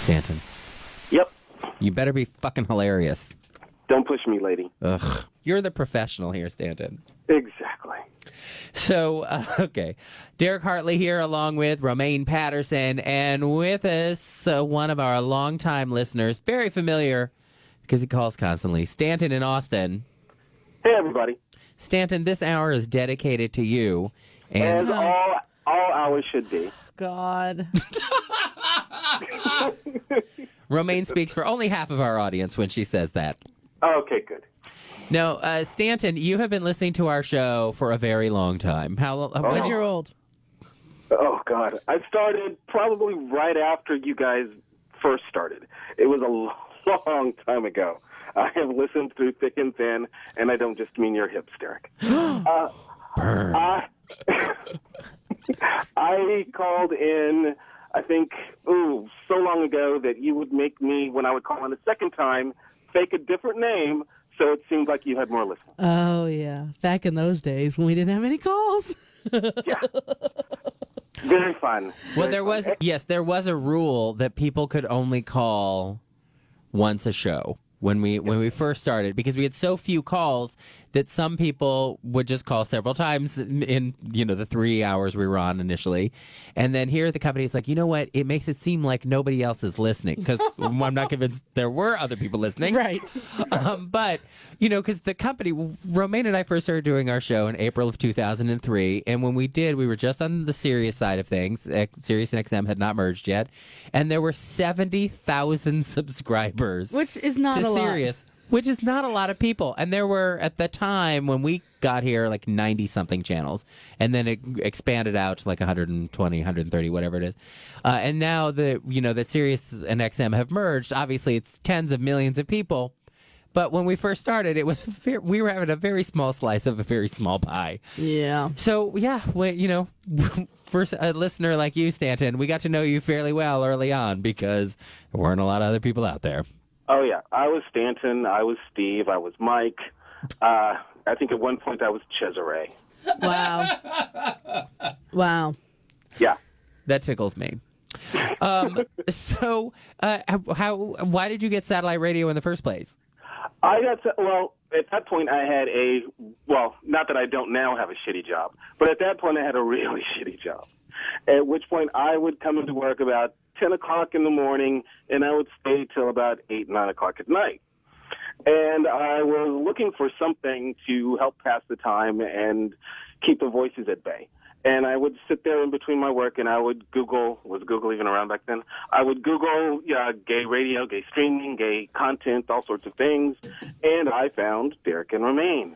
Stanton. Yep. You better be fucking hilarious. Don't push me, lady. Ugh. You're the professional here, Stanton. Exactly. So, okay. Derek Hartley here along with Romaine Patterson, and with us, one of our longtime listeners, very familiar because he calls constantly, Stanton in Austin. Hey, everybody. Stanton, this hour is dedicated to you. As all hours should be. God. Romaine speaks for only half of our audience when she says that. Okay, good. No, Stanton, you have been listening to our show for a very long time. Because you're old. Oh, God. I started probably right after you guys first started. It was a long time ago. I have listened through thick and thin, and I don't just mean your hips, Derek. Burn. I called in, I think, so long ago that you would make me, when I would call in a second time, fake a different name so it seemed like you had more listeners. Oh, yeah. Back in those days when we didn't have any calls. Yeah. Very fun. Well, there was a rule that people could only call once a show when we first started, because we had so few calls that some people would just call several times in the 3 hours we were on initially, and then here at the company it's like, you know what, it makes it seem like nobody else is listening, because I'm not convinced there were other people listening, Right. But because the company, Romaine and I first started doing our show in April of 2003, and when we did, we were just on the Sirius side of things. Sirius and XM had not merged yet, and there were 70,000 subscribers, Which is not a lot. Sirius, which is not a lot of people. And there were, at the time when we got here, like 90-something channels. And then it expanded out to like 120, 130, whatever it is. And now that Sirius and XM have merged, obviously it's tens of millions of people. But when we first started, it was we were having a very small slice of a very small pie. Yeah. So, yeah, for a listener like you, Stanton, we got to know you fairly well early on because there weren't a lot of other people out there. Oh, yeah. I was Stanton. I was Steve. I was Mike. I think at one point I was Cesare. Wow. Wow. Yeah. That tickles me. So, why did you get satellite radio in the first place? At that point I had not that I don't now have a shitty job, but at that point I had a really shitty job. At which point I would come into work about 10 o'clock in the morning, and I would stay till about 8, 9 o'clock at night. And I was looking for something to help pass the time and keep the voices at bay. And I would sit there in between my work, and I would Google, was Google even around back then? I would Google gay radio, gay streaming, gay content, all sorts of things, and I found Derek and Romaine.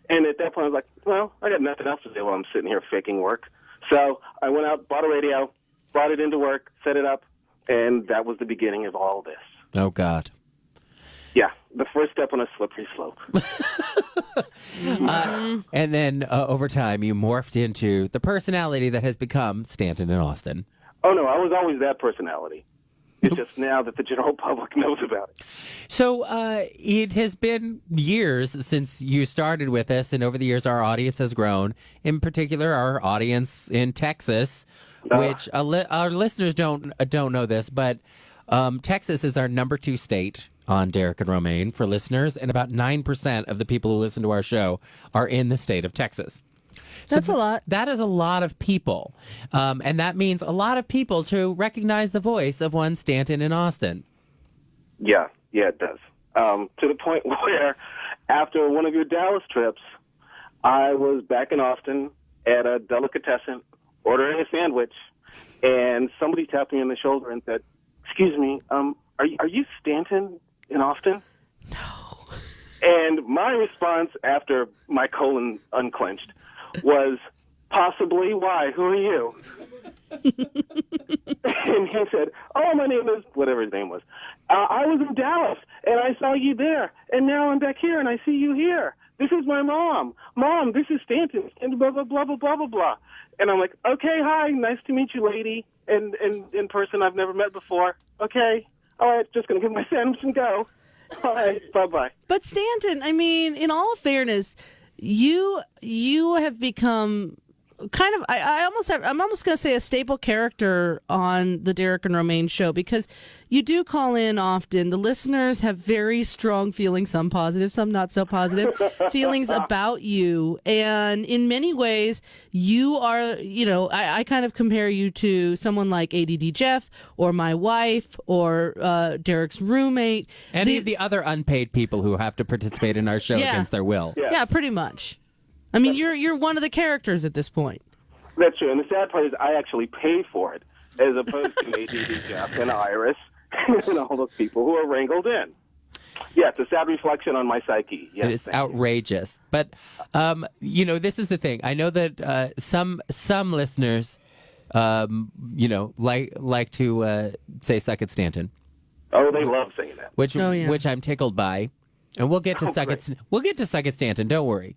And at that point I was like, well, I got nothing else to do while I'm sitting here faking work. So I went out, bought a radio, brought it into work, set it up, and that was the beginning of all this. Oh, God. Yeah, the first step on a slippery slope. And then over time, you morphed into the personality that has become Stanton in Austin. Oh, no, I was always that personality. It's just now that the general public knows about it. So it has been years since you started with us, and over the years, our audience has grown. In particular, our audience in Texas, which our listeners don't know this, but Texas is our number 2 state on Derek and Romaine for listeners, and about 9% of the people who listen to our show are in the state of Texas. That's a lot. That is a lot of people. And that means a lot of people to recognize the voice of one Stanton in Austin. Yeah, it does. To the point where after one of your Dallas trips, I was back in Austin at a delicatessen ordering a sandwich, and somebody tapped me on the shoulder and said, "Excuse me, are you Stanton in Austin?" No. And my response after my colon unclenched was, "Possibly. Why? Who are you?" And he said, "Oh, my name is," whatever his name was. "I was in Dallas, and I saw you there, and now I'm back here, and I see you here. This is my mom. Mom, this is Stanton, and blah, blah, blah, blah, blah, blah, blah." And I'm like, "Okay, hi, nice to meet you, lady, and in person I've never met before. Okay, all right, just going to get my sandwich and go. All right, bye-bye." But Stanton, I mean, in all fairness, you have become kind of, I'm almost going to say a staple character on the Derek and Romaine Show, because you do call in often. The listeners have very strong feelings, some positive, some not so positive, feelings about you. And in many ways, you are, I kind of compare you to someone like ADD Jeff or my wife or Derek's roommate. Any of the other unpaid people who have to participate in our show against their will. Yeah, pretty much. I mean, you're one of the characters at this point. That's true. And the sad part is I actually pay for it, as opposed to ADD Jeff and Iris and all those people who are wrangled in. Yeah, it's a sad reflection on my psyche. Yes, it's outrageous. But, this is the thing. I know that some listeners, like to say "Suck It, Stanton." Oh, they love saying that. Which I'm tickled by. And we'll get to Suck It Stanton, don't worry.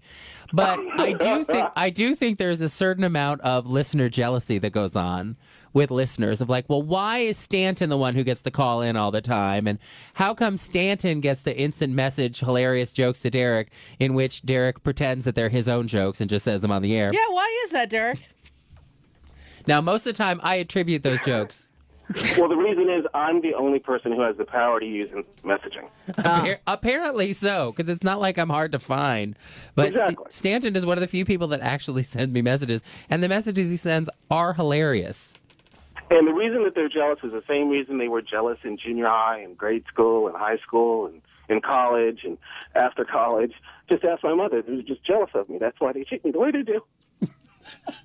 But I do think there's a certain amount of listener jealousy that goes on with listeners of like, well, why is Stanton the one who gets to call in all the time? And how come Stanton gets the instant message hilarious jokes to Derek, in which Derek pretends that they're his own jokes and just says them on the air? Yeah, why is that, Derek? Now, most of the time, I attribute those jokes. Well, the reason is I'm the only person who has the power to use messaging. Apparently so, because it's not like I'm hard to find. But exactly. Stanton is one of the few people that actually send me messages, and the messages he sends are hilarious. And the reason that they're jealous is the same reason they were jealous in junior high and grade school and high school and in college and after college. Just ask my mother. They're just jealous of me. That's why they treat me the way they do.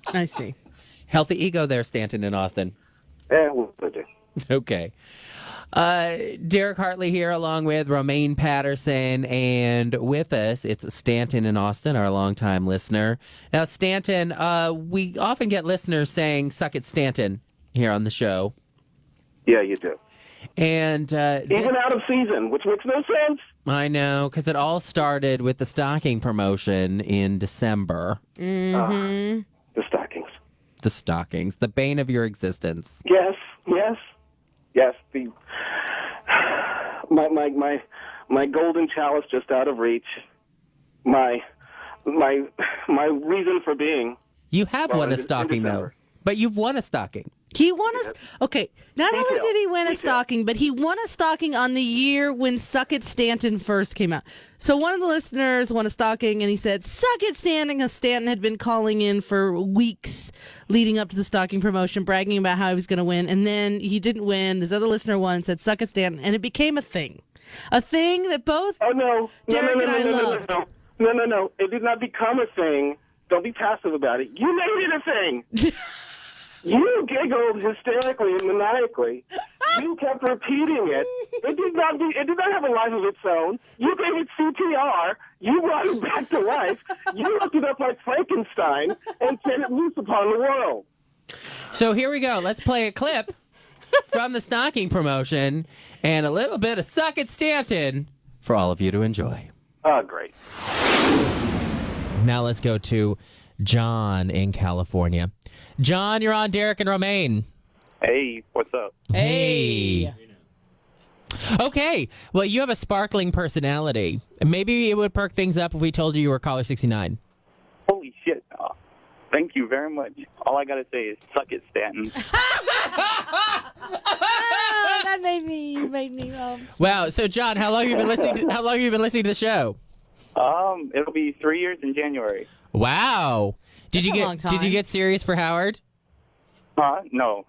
I see. Healthy ego there, Stanton in Austin. Yeah, what do I do? Okay. Derek Hartley here along with Romaine Patterson, and with us it's Stanton in Austin, our longtime listener. Now, Stanton, we often get listeners saying "Suck It, Stanton" here on the show. Yeah, you do. And even out of season, which makes no sense. I know, because it all started with the stocking promotion in December. Mm-hmm. The stockings. The stockings, the bane of your existence. Yes. The my golden chalice just out of reach. My reason for being. You have won a stocking though, but you've won a stocking. He won a... Okay, not only did he win a stocking, but he won a stocking on the year when Suck It Stanton first came out. So one of the listeners won a stocking, and he said, "Suck It Stanton," because Stanton had been calling in for weeks leading up to the stocking promotion, bragging about how he was going to win, and then he didn't win. This other listener won and said, "Suck It Stanton," and it became a thing. A thing that both Derek and I loved. No. It did not become a thing. Don't be passive about it. You made it a thing. You giggled hysterically and maniacally. You kept repeating it. It did not have a life of its own. You gave it CPR. You brought it back to life. You looked it up like Frankenstein and set it loose upon the world. So here we go. Let's play a clip from the stocking promotion and a little bit of Suck It Stanton for all of you to enjoy. Oh, great. Now let's go to John in California. John, you're on Derek and Romaine. Hey, what's up? Hey. Okay. Well, you have a sparkling personality. Maybe it would perk things up if we told you were caller 69. Holy shit. Thank you very much. All I got to say is suck it, Stanton. That made me Wow. So, John, how long have you been listening to the show? It'll be 3 years in January. Wow. Did you get serious for Howard? No.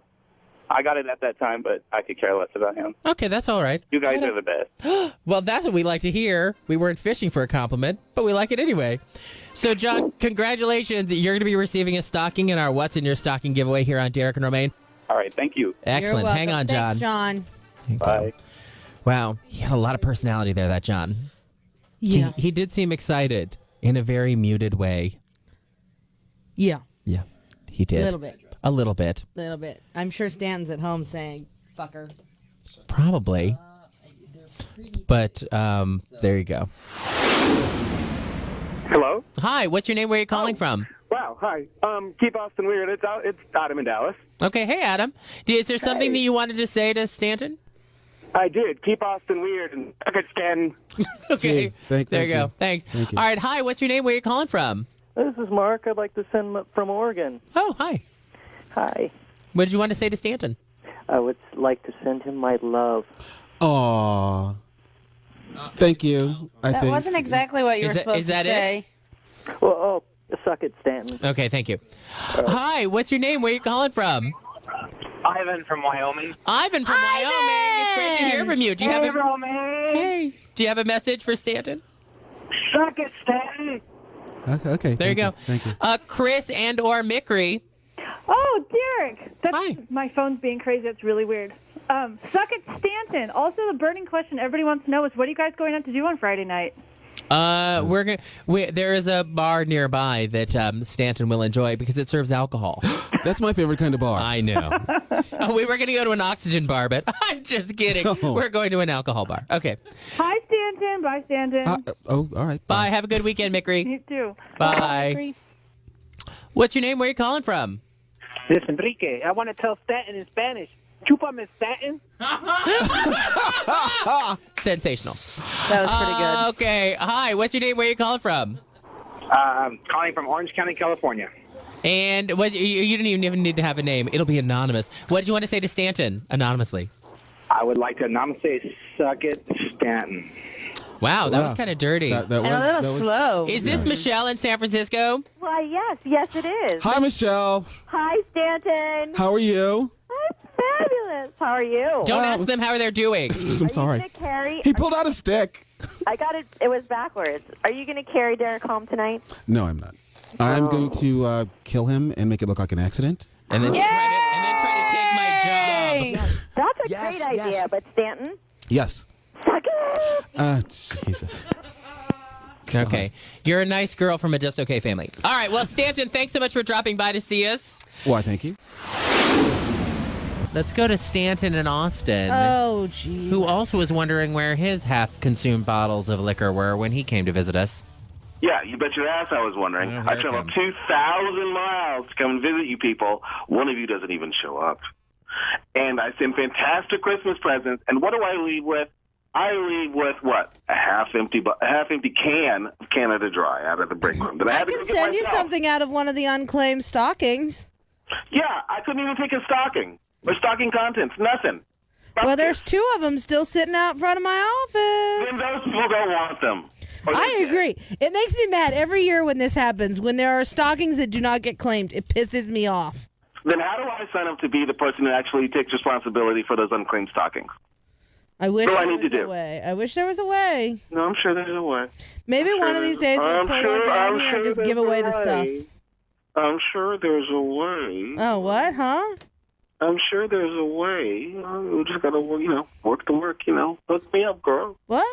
I got it at that time, but I could care less about him. Okay, that's all right. You guys are the best. Well, that's what we like to hear. We weren't fishing for a compliment, but we like it anyway. So, John, congratulations. You're going to be receiving a stocking in our What's in Your Stocking giveaway here on Derek and Romaine. All right, thank you. Excellent. Hang on, John. Thanks, John. Bye. Wow, he had a lot of personality there, that John. Yeah. He did seem excited in a very muted way. Yeah. Yeah, he did. A little bit. A little bit. I'm sure Stanton's at home saying, "Fucker." Probably. But there you go. Hello? Hi, what's your name? Where are you calling from? Wow, hi. Keep Austin weird. It's Adam in Dallas. Okay, hey, Adam. Is there something that you wanted to say to Stanton? I did. Keep Austin weird and suck it, Stanton. Okay, Gee, there you go. Thanks. Thank you. All right, hi, what's your name? Where are you calling from? This is Mark. I'd like to send from Oregon. Oh, hi. Hi. What did you want to say to Stanton? I would like to send him my love. Aw. Thank you. That wasn't exactly what you were supposed to say. Well, suck it, Stanton. Okay, thank you. Hi, what's your name? Where are you calling from? Ivan from Wyoming. Ivan from Wyoming. It's great to hear from you. Do you have Romaine. Hey, do you have a message for Stanton? Suck it, Stanton. Okay. There you go. Thank you. Chris and or Mickery. Oh, Derek. Hi. My phone's being crazy. That's really weird. Suck it, Stanton. Also, the burning question everybody wants to know is, what are you guys going out to do on Friday night? There is a bar nearby that Stanton will enjoy because it serves alcohol. That's my favorite kind of bar. I know. We were going to go to an oxygen bar, but I'm just kidding. No. We're going to an alcohol bar. Okay. Hi, Stanton. Bye, Stanton. All right. Bye. Have a good weekend, Mickery. You too. Bye. What's your name? Where are you calling from? This is Enrique. I want to tell Stanton in Spanish. Chúpame, Stanton. Sensational. That was pretty good. Okay. Hi. What's your name? Where are you calling from? Calling from Orange County, California. And what you didn't even need to have a name. It'll be anonymous. What did you want to say to Stanton anonymously? I would like to anonymously suck it, Stanton. Wow, that was kind of dirty. And a little slow. Is this Michelle in San Francisco? Why, yes, it is. Hi, Michelle. Hi, Stanton. How are you? I'm fabulous. How are you? Don't ask them how they're doing. I'm sorry. Are you gonna carry? He pulled out a stick. I got it. It was backwards. Are you going to carry Derek home tonight? No, I'm not. I'm going to kill him and make it look like an accident. And then, try to take my job. That's a great idea, but Stanton, Yes. suck it. Jesus. Okay. You're a nice girl from a Just Okay family. All right. Well, Stanton, thanks so much for dropping by to see us. Why, thank you. Let's go to Stanton in Austin. Oh, geez. Who also was wondering where his half-consumed bottles of liquor were when he came to visit us. Yeah, you bet your ass I was wondering. Oh, I here it traveled comes. 2,000 miles to come and visit you people. One of you doesn't even show up. And I send fantastic Christmas presents. And what do I leave with? I leave with what? A half-empty can of Canada Dry out of the break room. That I had to can go get send you myself. something out of one of the unclaimed stockings. Yeah, I couldn't even take a stocking. Or stocking contents. Nothing. Well, there's two of them still sitting out in front of my office. Then those people don't want them. Or I they- agree. It makes me mad every year when this happens. When there are stockings that do not get claimed, it pisses me off. Then how do I sign up to be the person who actually takes responsibility for those unclaimed stockings? I wish What do I there need to was a do? way. I wish there was a way. No, I'm sure there's a way. Maybe one of these days we'll pull one down here and just give away the stuff. I'm sure there's a way. Oh, what? Huh? I'm sure there's a way. We just gotta, work the work. Hook me up, girl. What?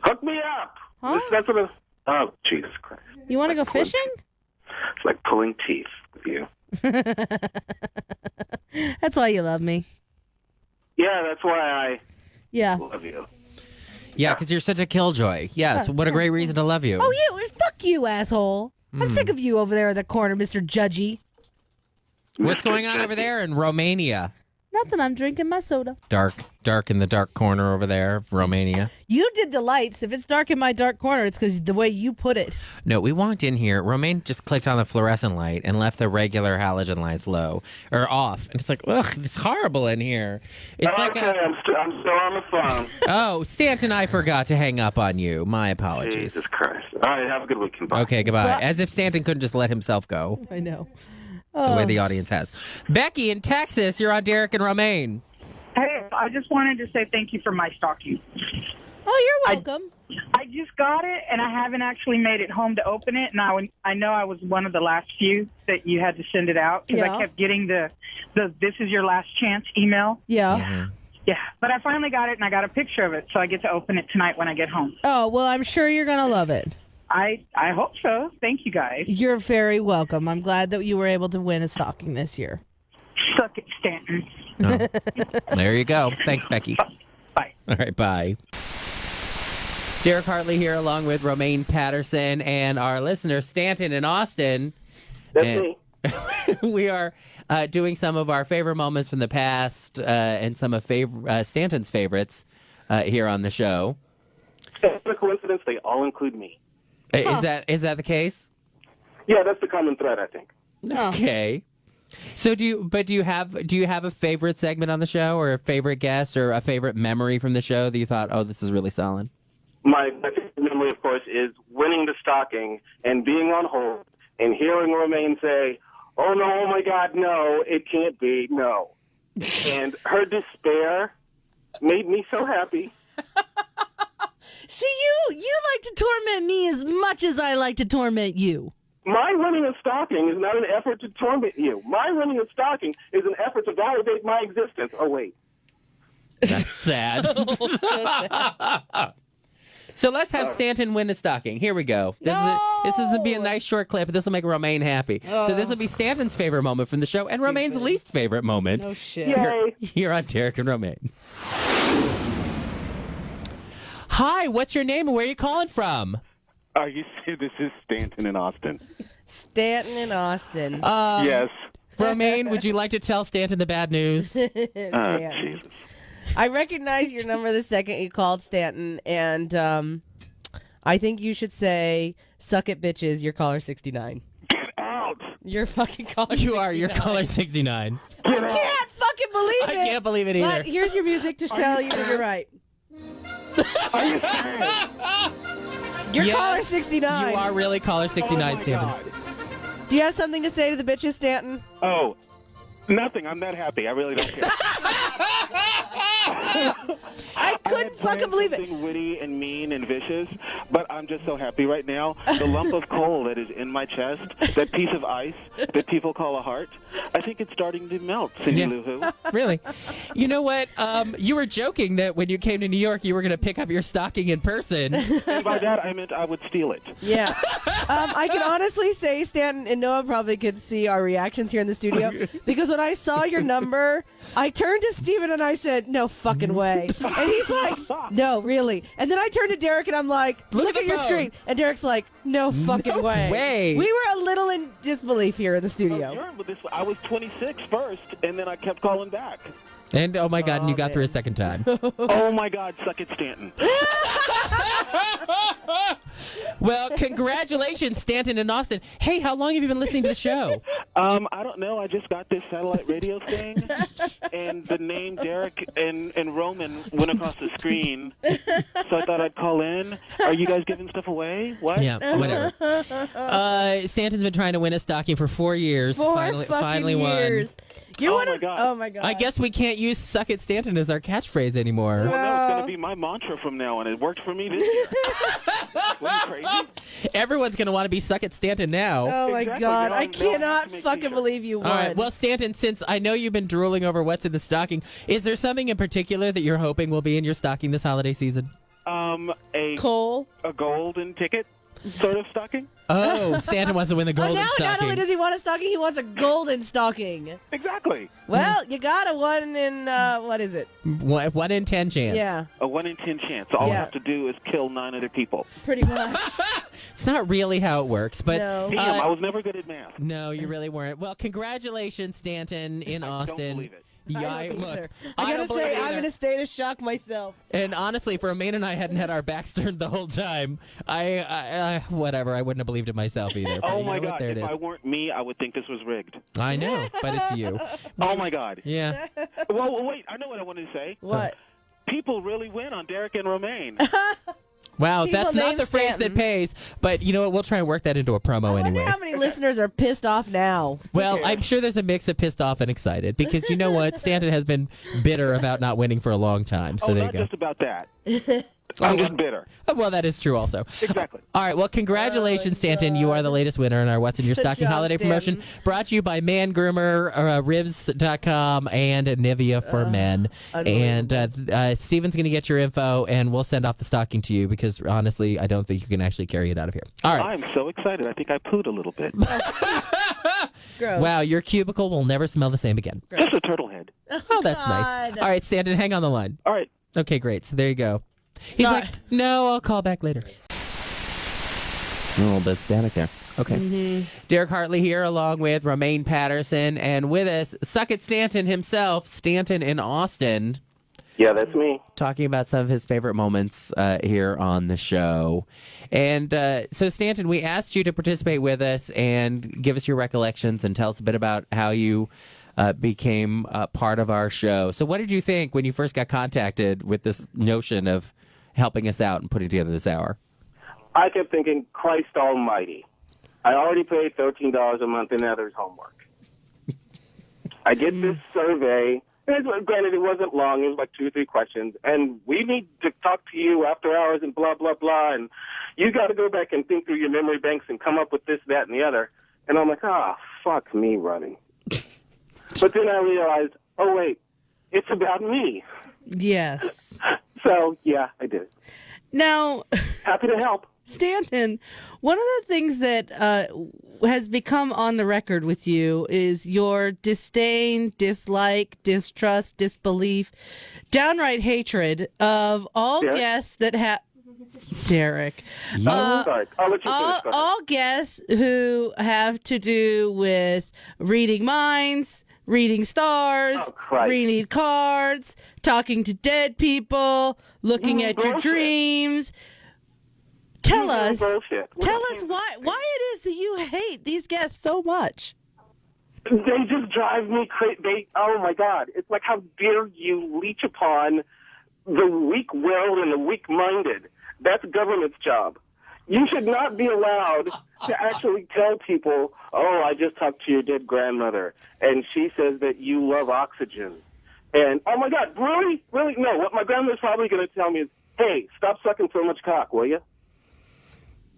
Hook me up. Huh? That's what. Oh, Jesus Christ! You want to go fishing? It's like pulling teeth with you. That's why you love me. Yeah, that's why Yeah. I love you. Yeah, because you're such a killjoy. Yes, what a great reason to love you. Oh, you. Fuck you, asshole. I'm sick of you over there in the corner, Mr. Judgy. What's going on over there in Romania? Nothing. I'm drinking my soda. Dark in the dark corner over there, Romania. You did the lights. If it's dark in my dark corner, it's because the way you put it. No, we walked in here. Romaine just clicked on the fluorescent light and left the regular halogen lights low or off. And it's like, ugh, it's horrible in here. It's like Okay, I'm still on the phone. Oh, Stanton, I forgot to hang up on you. My apologies. Jesus Christ. All right, have a good weekend. Bye. Okay, goodbye. Well- As if Stanton couldn't just let himself go. I know. The way the audience has. Becky in Texas, you're on Derek and Romaine. Hey, I just wanted to say thank you for my stocking. Oh, you're welcome. I just got it, and I haven't actually made it home to open it. And I know I was one of the last few that you had to send it out because Yeah. I kept getting the "This is your last chance" email. Yeah. Mm-hmm. Yeah, but I finally got it, and I got a picture of it, so I get to open it tonight when I get home. Oh, well, I'm sure you're going to love it. I hope so. Thank you, guys. You're very welcome. I'm glad that you were able to win a stocking this year. Suck it, Stanton. Oh. There you go. Thanks, Becky. Bye. All right, bye. Derek Hartley here along with Romaine Patterson and our listener, Stanton in Austin. That's And me. we are doing some of our favorite moments from the past and some of Stanton's favorites here on the show. It's a coincidence. They all include me. Is that the case? Yeah, that's the common thread, I think. Okay. So do you have a favorite segment on the show, or a favorite guest, or a favorite memory from the show that you thought, oh, this is really solid? My favorite memory, of course, is winning the stocking and being on hold and hearing Romaine say, "Oh no, oh my God, no, it can't be, no." And her despair made me so happy. See, you like to torment me as much as I like to torment you. My winning a stocking is not an effort to torment you. My winning a stocking is an effort to validate my existence. Oh, wait. That's sad. So let's have Stanton win the stocking. Here we go. This is going to be a nice short clip. This will make Romaine happy. So this will be Stanton's favorite moment from the show and Romaine's least favorite moment. No shit. Yay. Here on Derek and Romaine. Hi, what's your name and where are you calling from? This is Stanton in Austin. Stanton in Austin. Yes. Romaine, would you like to tell Stanton the bad news? Stanton. Jesus. I recognize your number the second you called Stanton, and I think you should say, "Suck it, bitches, you're caller 69. Get out! You're fucking caller 69. You are. You're caller 69. I can't fucking believe it. I can't believe it either. But here's your music to tell you that you're right. Are you serious? You're Yes, caller 69. You are really caller 69, Stanton. God. Do you have something to say to the bitches, Stanton? Oh, nothing. I'm that happy. I really don't care. I couldn't fucking believe it. Something witty and mean and vicious, but I'm just so happy right now. The lump of coal that is in my chest, that piece of ice that people call a heart, I think it's starting to melt, Cindy Lou Who. Really? You know what? You were joking that when you came to New York, you were going to pick up your stocking in person. And by that, I meant I would steal it. Yeah. I can honestly say, Stanton, and Noah probably could see our reactions here in the studio, because when I saw your number, I turned to Steven and I said, "No fucking way." And he's like, "No, really." And then I turned to Derek and I'm like, look at your phone. screen. And Derek's like, "No fucking way. We were a little in disbelief here in the studio. I was 26 first, and then I kept calling back. And oh my God, and you got through a second time. Oh my God, suck it, Stanton. Well, congratulations, Stanton in Austin. Hey, how long have you been listening to the show? I don't know. I just got this satellite radio thing, and the name Derek and Roman went across the screen. So I thought I'd call in. Are you guys giving stuff away? What? Yeah, whatever. Stanton's been trying to win a stocking for 4 years. Finally years. won. Oh my God. I guess we can't use "Suck It, Stanton" as our catchphrase anymore. Well, no, it's going to be my mantra from now on. It worked for me this year. What are you crazy? Everyone's going to want to be "Suck It, Stanton" now. Oh my Exactly. God. No, I no, cannot make fucking t-shirts. believe you won. All right. Well, Stanton, since I know you've been drooling over what's in the stocking, is there something in particular that you're hoping will be in your stocking this holiday season? A golden ticket sort of stocking. Oh, Stanton wants to win the golden stocking. Not only does he want a stocking, he wants a golden stocking. Exactly. Well, you got a 1 in, what is it? 1 in 10 chance. Yeah. A 1 in 10 chance. All I have to do is kill 9 other people. Pretty much. It's not really how it works, but No. Damn, I was never good at math. no, you really weren't. Well, congratulations, Stanton in Austin. Don't believe it. Yeah, I don't look, either. I I don't gotta believe say, it I'm either. in a state of shock myself. And honestly, if Romaine and I hadn't had our backs turned the whole time, I whatever, I wouldn't have believed it myself either. But Oh you my know what? God! There it If is. I weren't me, I would think this was rigged. I know, but it's you. Oh my God! Yeah. Well, wait. I know what I wanted to say. What? People really win on Derek and Romaine. Wow, People that's not named the phrase Stanton. that pays, but you know what? We'll try and work that into a promo I wonder anyway. how many listeners are pissed off now. Well, I'm sure there's a mix of pissed off and excited because you know what? Stanton has been bitter about not winning for a long time. So there you not go. just about that. I'm just bitter. Oh, well, that is true also. Exactly. All right. Well, congratulations, Stanton. You are the latest winner in our What's in Your Good Stocking job, holiday Stanton. promotion brought to you by Man Groomer, Ribs.com, and Nivea for Men. And Steven's going to get your info, and we'll send off the stocking to you because, honestly, I don't think you can actually carry it out of here. All right. I'm so excited. I think I pooed a little bit. Gross. Wow, your cubicle will never smell the same again. Just a turtle head. Oh, that's nice. All right, Stanton, hang on the line. All right. Okay, great. So there you go. He's Sorry. like, no, I'll call back later. A little bit static there. Okay. Derek Hartley here along with Romaine Patterson, and with us, Suck It Stanton himself, Stanton in Austin. Yeah, that's me. talking about some of his favorite moments here on the show. And so, Stanton, we asked you to participate with us and give us your recollections and tell us a bit about how you became part of our show. So what did you think when you first got contacted with this notion of helping us out and putting together this hour? I kept thinking, Christ almighty. I already paid $13 a month, and now there's homework. I get this survey. And granted, it wasn't long. It was like 2 or 3 questions. And we need to talk to you after hours and blah, blah, blah. And you got to go back and think through your memory banks and come up with this, that, and the other. And I'm like, fuck me running. But then I realized, oh, wait, it's about me. Yes. So, yeah, I did. Now, happy to help. Stanton, one of the things that has become on the record with you is your disdain, dislike, distrust, disbelief, downright hatred of all guests that have... Derek. Sorry. I'll let you finish. All guests who have to do with reading minds, reading stars, reading cards, talking to dead people, looking at your dreams. Tell us why it is that you hate these guests so much. They just drive me crazy. Oh, my God. It's like, how dare you leech upon the weak-willed and the weak-minded. That's government's job. You should not be allowed to actually tell people, oh, I just talked to your dead grandmother, and she says that you love oxygen. And, oh, my God, really? Really? No, what my grandmother's probably going to tell me is, hey, stop sucking so much cock, will you?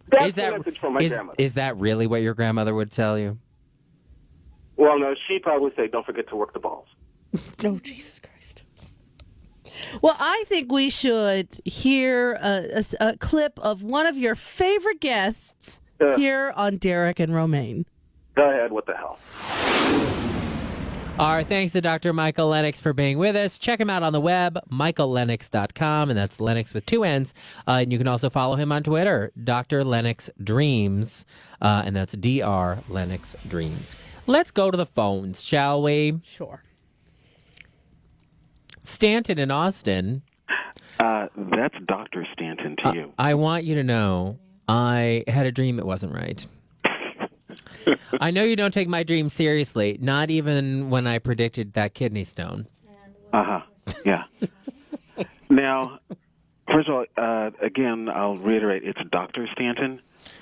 That's the message from my grandmother. Is that really what your grandmother would tell you? Well, no, she'd probably say, don't forget to work the balls. Oh, Jesus Christ. Well, I think we should hear a clip of one of your favorite guests here on Derek and Romaine. Go ahead, what the hell? Our thanks to Dr. Michael Lennox for being with us. Check him out on the web, michaellennox.com, and that's Lennox with 2 N's. And you can also follow him on Twitter, Dr. Lennox Dreams, and that's Dr. Lennox Dreams. Let's go to the phones, shall we? Sure. Stanton in Austin. That's Dr. Stanton to you. I want you to know I had a dream that wasn't right. I know you don't take my dreams seriously, not even when I predicted that kidney stone. Yeah. Now, first of all, again, I'll reiterate, it's Dr. Stanton.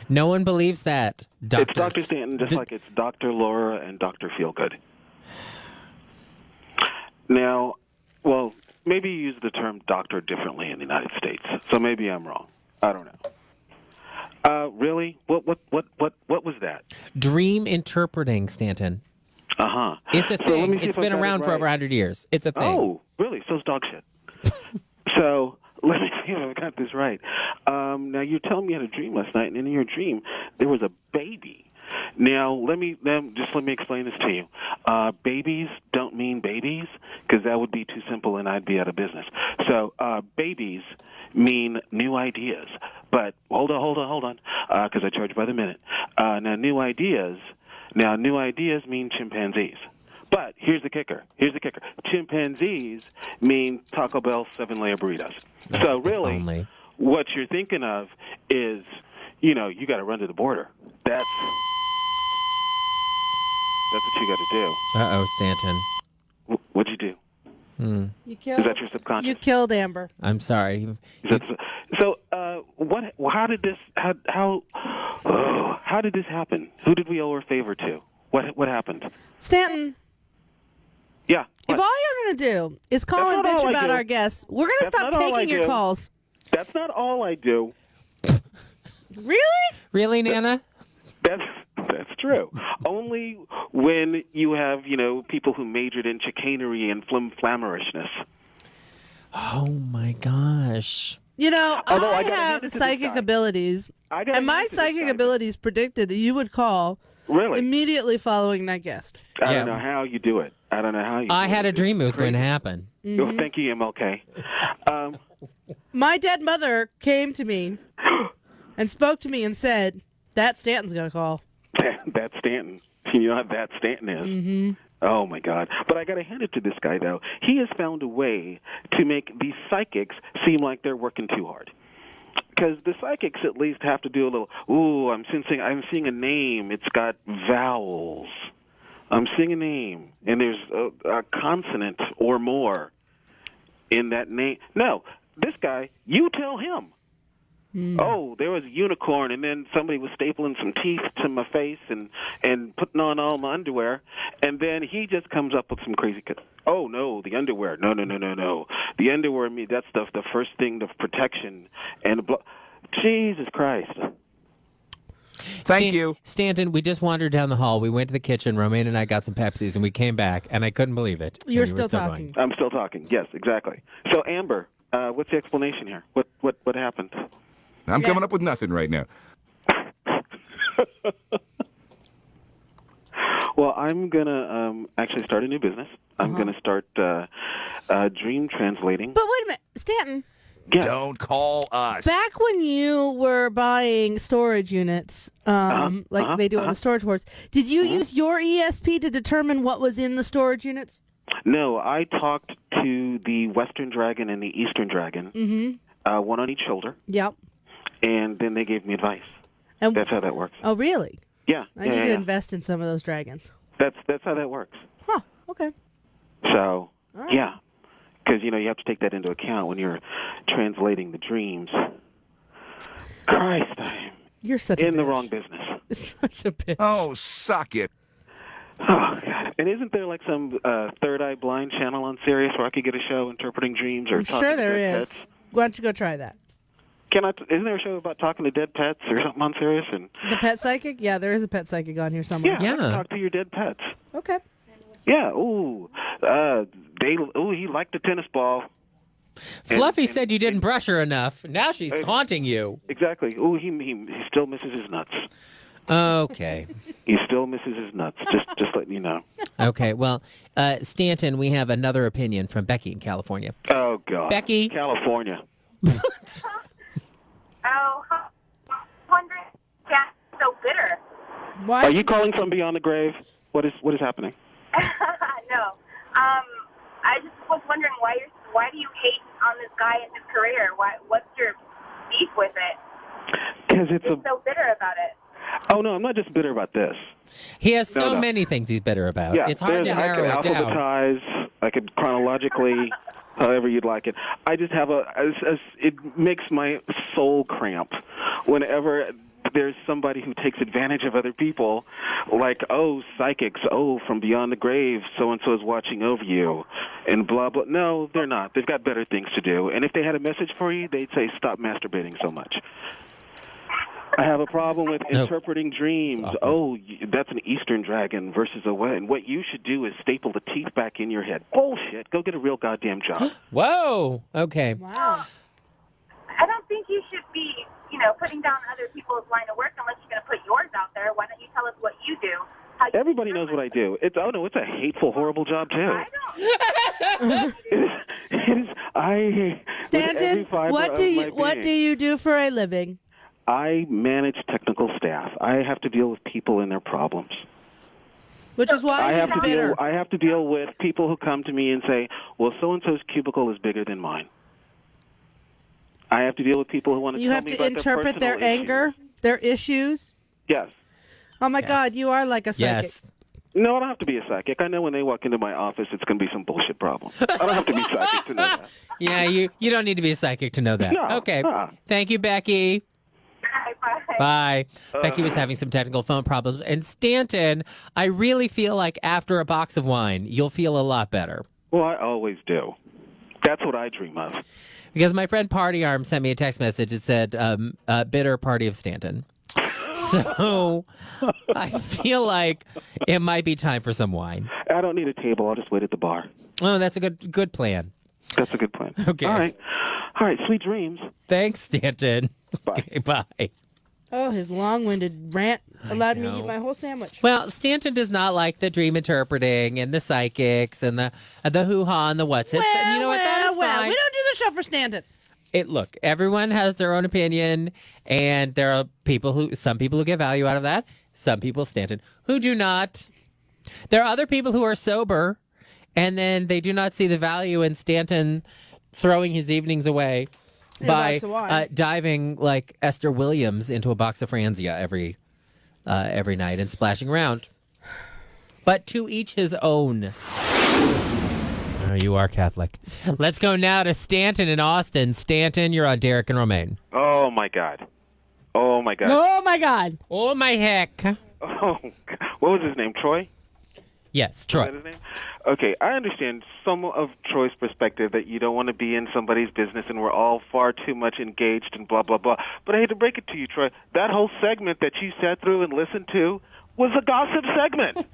No one believes that. It's Dr. Stanton, just like it's Dr. Laura and Dr. Feelgood. Now, well, maybe you use the term doctor differently in the United States, so maybe I'm wrong. I don't know. Really? What was that? Dream interpreting, Stanton. It's a thing. It's been around for over 100 years. It's a thing. Oh, really? So it's dog shit. So let me see if I got this right. Now you're telling me you had a dream last night, and in your dream there was a baby. Now let me explain this to you. Babies don't mean babies, because that would be too simple and I'd be out of business. So babies mean new ideas. But hold on, because I charge by the minute. Now new ideas mean chimpanzees. But here's the kicker. Chimpanzees mean Taco Bell 7-layer burritos. So really, what you're thinking of is, you got to run to the border. That's what you got to do. Uh-oh, Stanton. What'd you do? You killed, is that your subconscious? You killed Amber. I'm sorry. So, how did this happen? Who did we owe our favor to? What happened? Stanton. Yeah. If all you're going to do is call and bitch about our guests, we're going to stop taking your calls. That's not all I do. Really? Really, Nana? That's true. Only when you have, people who majored in chicanery and flammerishness. Oh, my gosh. I have psychic abilities, and my psychic abilities predicted that you would call immediately following that guest. I don't know how you do it. I had a dream it was going to happen. Oh, thank you, MLK. My dead mother came to me and spoke to me and said, that Stanton's going to call. That's Stanton. You know what that Stanton is? Mm-hmm. Oh, my God. But I got to hand it to this guy, though. He has found a way to make these psychics seem like they're working too hard. Because the psychics at least have to do a little, I'm seeing a name. It's got vowels. I'm seeing a name, and there's a consonant or more in that name. No, this guy, you tell him. Oh, there was a unicorn, and then somebody was stapling some teeth to my face and putting on all my underwear, and then he just comes up with some crazy. Oh no, the underwear. No. The underwear, that's the first thing of protection and Jesus Christ. Thank you, Stanton. We just wandered down the hall. We went to the kitchen. Romaine and I got some Pepsis, and we came back, and I couldn't believe it. You're still talking. I'm still talking. Yes, exactly. So Amber, what's the explanation here? What happened? I'm coming up with nothing right now. Well, I'm going to actually start a new business. I'm going to start dream translating. But wait a minute, Stanton. Yeah. Don't call us. Back when you were buying storage units, like they do on the storage wars, did you use your ESP to determine what was in the storage units? No, I talked to the Western Dragon and the Eastern Dragon, one on each shoulder. Yep. And then they gave me advice. And that's how that works. Oh, really? Yeah. I need to invest in some of those dragons. That's how that works. Huh. Okay. So, right. Yeah. Because, you have to take that into account when you're translating the dreams. Christ, you're such in the wrong business. Such a bitch. Oh, suck it. Oh, God. And isn't there like some Third Eye Blind channel on Sirius where I could get a show interpreting dreams or I'm talking sure to there dead is. pets? Why don't you go try that? Isn't there a show about talking to dead pets or something on Sirius? And the pet psychic? Yeah, there is a pet psychic on here somewhere. Yeah. I can talk to your dead pets. Okay. Yeah. He liked the tennis ball. Fluffy said you didn't brush her enough. Now she's haunting you. Exactly. He still misses his nuts. Okay. He still misses his nuts. Just letting you know. Okay. Well, Stanton, we have another opinion from Becky in California. Oh God. Becky. California. Wondering, so bitter. Why? Are you calling from beyond the grave? What is happening? No. I just was wondering why do you hate on this guy and his career? What's your beef with it? Because it's so bitter about it. Oh no, I'm not just bitter about this. He has so many things he's bitter about. Yeah, It's hard to narrow it down. Alphabetize. I could chronologically, however you'd like it. I just have it makes my soul cramp whenever there's somebody who takes advantage of other people, like, psychics, from beyond the grave, so-and-so is watching over you, and blah, blah. No, they're not. They've got better things to do. And if they had a message for you, they'd say, stop masturbating so much. I have a problem with interpreting dreams. That's an Eastern dragon versus a West. And what you should do is staple the teeth back in your head. Bullshit. Go get a real goddamn job. Whoa. Okay. Wow. I don't think you should be, putting down other people's line of work unless you're going to put yours out there. Why don't you tell us what you do? Everybody knows what I do. It's a hateful, horrible job too. Stanton, what do you do for a living? I manage technical staff. I have to deal with people and their problems. Which is why he's bitter. I have to deal with people who come to me and say, well, so-and-so's cubicle is bigger than mine. I have to deal with people who want to tell me about their interpret their personal anger, issues. their issues. Yes. Oh, my God, you are like a psychic. Yes. No, I don't have to be a psychic. I know when they walk into my office, it's going to be some bullshit problem. I don't have to be psychic to know that. Yeah, you don't need to be a psychic to know that. No. Okay. Thank you, Becky. Bye. Becky was having some technical phone problems. And Stanton, I really feel like after a box of wine, you'll feel a lot better. Well, I always do. That's what I dream of. Because my friend Party Arm sent me a text message. It said, bitter party of Stanton. So I feel like it might be time for some wine. I don't need a table. I'll just wait at the bar. Oh, that's a good plan. That's a good plan. Okay. All right. Sweet dreams. Thanks, Stanton. Bye. Okay, bye. Oh, his long-winded rant allowed me to eat my whole sandwich. Well, Stanton does not like the dream interpreting and the psychics and the hoo-ha and the what's-its. And you know what? That is fine. We don't do the show for Stanton. Look, everyone has their own opinion, and there are some people who get value out of that. Some people, Stanton, who do not. There are other people who are sober, and then they do not see the value in Stanton throwing his evenings away by diving like Esther Williams into a box of Franzia every night and splashing around. But to each his own. Oh, you are Catholic. Let's go now to Stanton in Austin. Stanton, you're on Derek and Romaine. Oh, my God. Oh, my God. Oh, my God. Oh, my heck. Oh, what was his name? Troy? Yes, Troy. Is that his name? Okay, I understand some of Troy's perspective that you don't want to be in somebody's business and we're all far too much engaged and blah, blah, blah. But I hate to break it to you, Troy. That whole segment that you sat through and listened to was a gossip segment.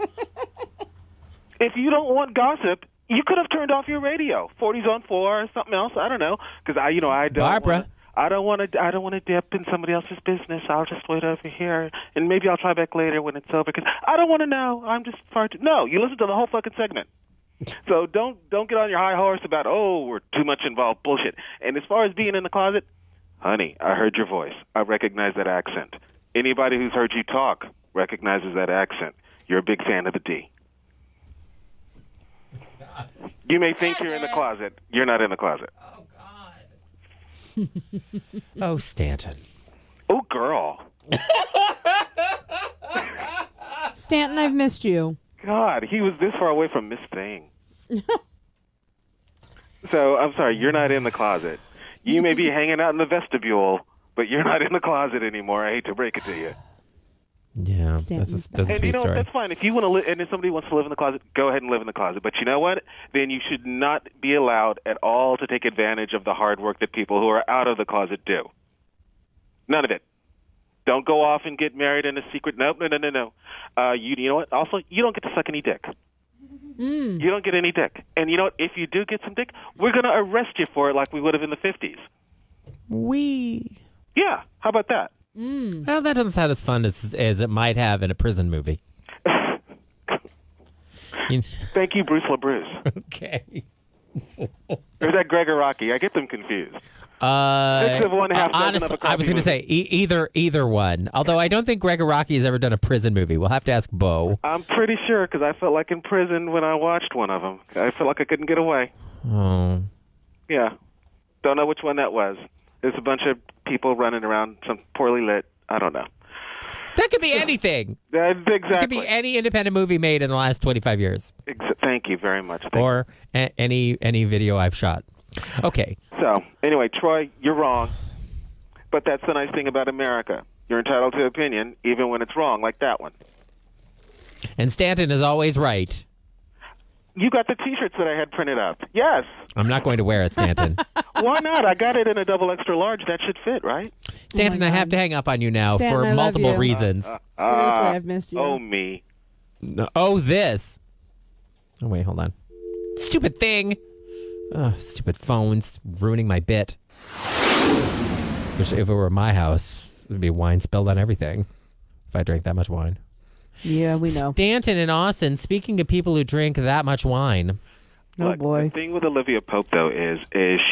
If you don't want gossip, you could have turned off your radio. 40s on 4 or something else. I don't know. Because I don't Barbara. I don't want to dip in somebody else's business. I'll just wait over here, and maybe I'll try back later when it's over. Because I don't want to know. I'm just far too. No, you listen to the whole fucking segment. So don't get on your high horse about we're too much involved. Bullshit. And as far as being in the closet, honey, I heard your voice. I recognize that accent. Anybody who's heard you talk recognizes that accent. You're a big fan of the D. You may think you're in the closet. You're not in the closet. Oh, Stanton. Oh, girl. Stanton, I've missed you. God, he was this far away from Miss Thing. So, I'm sorry, you're not in the closet. You may be hanging out in the vestibule, but you're not in the closet anymore. I hate to break it to you. Yeah, that's a And sweet story. That's fine. If you want to, and if somebody wants to live in the closet, go ahead and live in the closet. But you know what? Then you should not be allowed at all to take advantage of the hard work that people who are out of the closet do. None of it. Don't go off and get married in a secret. No. You know what? Also, you don't get to suck any dick. You don't get any dick. And you know what? If you do get some dick, we're going to arrest you for it like we would have in the 50s. Yeah. How about that? Well, that doesn't sound as fun as it might have in a prison movie. Thank you, Bruce LaBruce. Okay. Or is that Gregor Rocky? I get them confused. 6 of one, half dozen honestly, of a crappy I was going to say either one. Although I don't think Gregor Rocky has ever done a prison movie. We'll have to ask Bo. I'm pretty sure because I felt like in prison when I watched one of them. I felt like I couldn't get away. Oh. Yeah. Don't know which one that was. There's a bunch of people running around, some poorly lit. I don't know. That could be anything. Exactly. It could be any independent movie made in the last 25 years. Thank you very much. Or any video I've shot. Okay. So, anyway, Troy, you're wrong. But that's the nice thing about America. You're entitled to opinion, even when it's wrong, like that one. And Stanton is always right. You got the T-shirts that I had printed up. Yes. I'm not going to wear it, Stanton. Why not? I got it in a double extra large. That should fit, right? Stanton, I have to hang up on you now Stanton, I for love multiple you. reasons. Seriously, I've missed you. Oh, me. Oh, this. Oh, wait, hold on. Stupid thing. Oh, stupid phones ruining my bit. Which, if it were my house, there'd be wine spilled on everything if I drank that much wine. Yeah, we know. Stanton in Austin, speaking of people who drink that much wine. Oh, boy. The thing with Olivia Pope, though, is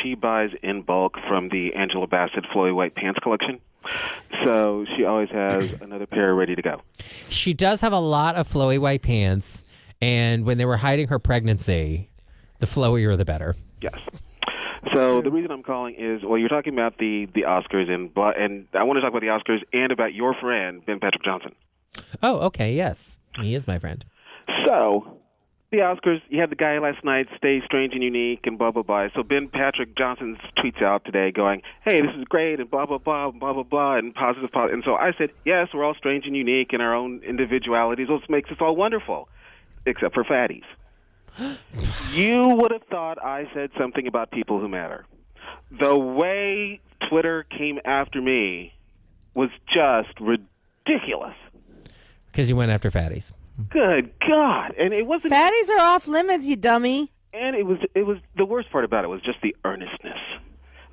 she buys in bulk from the Angela Bassett Flowy White Pants collection. So she always has another pair ready to go. She does have a lot of flowy white pants, and when they were hiding her pregnancy, the flowier the better. Yes. So the reason I'm calling is, well, you're talking about the Oscars, and I want to talk about the Oscars and about your friend, Ben Patrick Johnson. Oh, okay, yes. He is my friend. So, the Oscars, you had the guy last night, Stay Strange and Unique, and blah, blah, blah. So Ben Patrick Johnson tweets out today going, hey, this is great, and blah, blah, blah, blah, blah, blah, and positive. And so I said, yes, we're all strange and unique in our own individualities. What makes us all wonderful, except for fatties. You would have thought I said something about people who matter. The way Twitter came after me was just ridiculous. Because you went after fatties. Good God! And it wasn't. Fatties are off limits, you dummy. And it was the worst part about it was just the earnestness.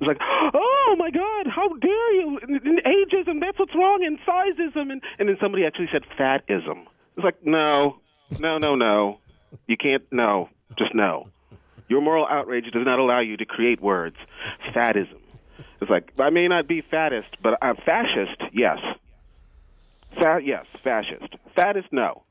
It was like, oh my God, how dare you? And ageism, that's what's wrong, and sizeism, and then somebody actually said fatism. It was like, no, you can't. No, just no. Your moral outrage does not allow you to create words. Fatism. It's like, I may not be fattest, but I'm fascist. Yes. Yes, fascist. Fattest, no.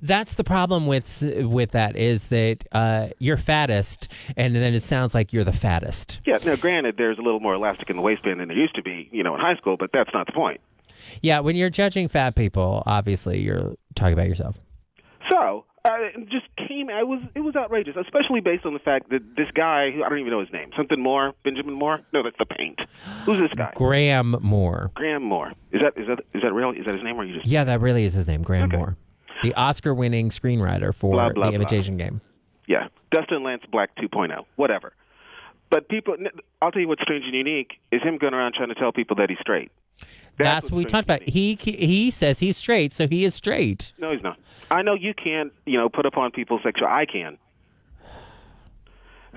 That's the problem with that is that you're fattest, and then it sounds like you're the fattest. Yeah, now granted, there's a little more elastic in the waistband than there used to be, in high school, but that's not the point. Yeah, when you're judging fat people, obviously you're talking about yourself. So, it just it was outrageous, especially based on the fact that this guy, I don't even know his name, something Moore, Benjamin Moore? No, that's the paint. Who's this guy? Graham Moore. Graham Moore. Is that real? Is that his name, or you just? Yeah, that really is his name, Graham Moore. The Oscar-winning screenwriter for The Imitation Game. Yeah, Dustin Lance Black 2.0, whatever. But people, I'll tell you what's strange and unique is him going around trying to tell people that he's straight. That's what we talked about. He says he's straight, so he is straight. No, he's not. I know you can't, put upon people's sexual. I can.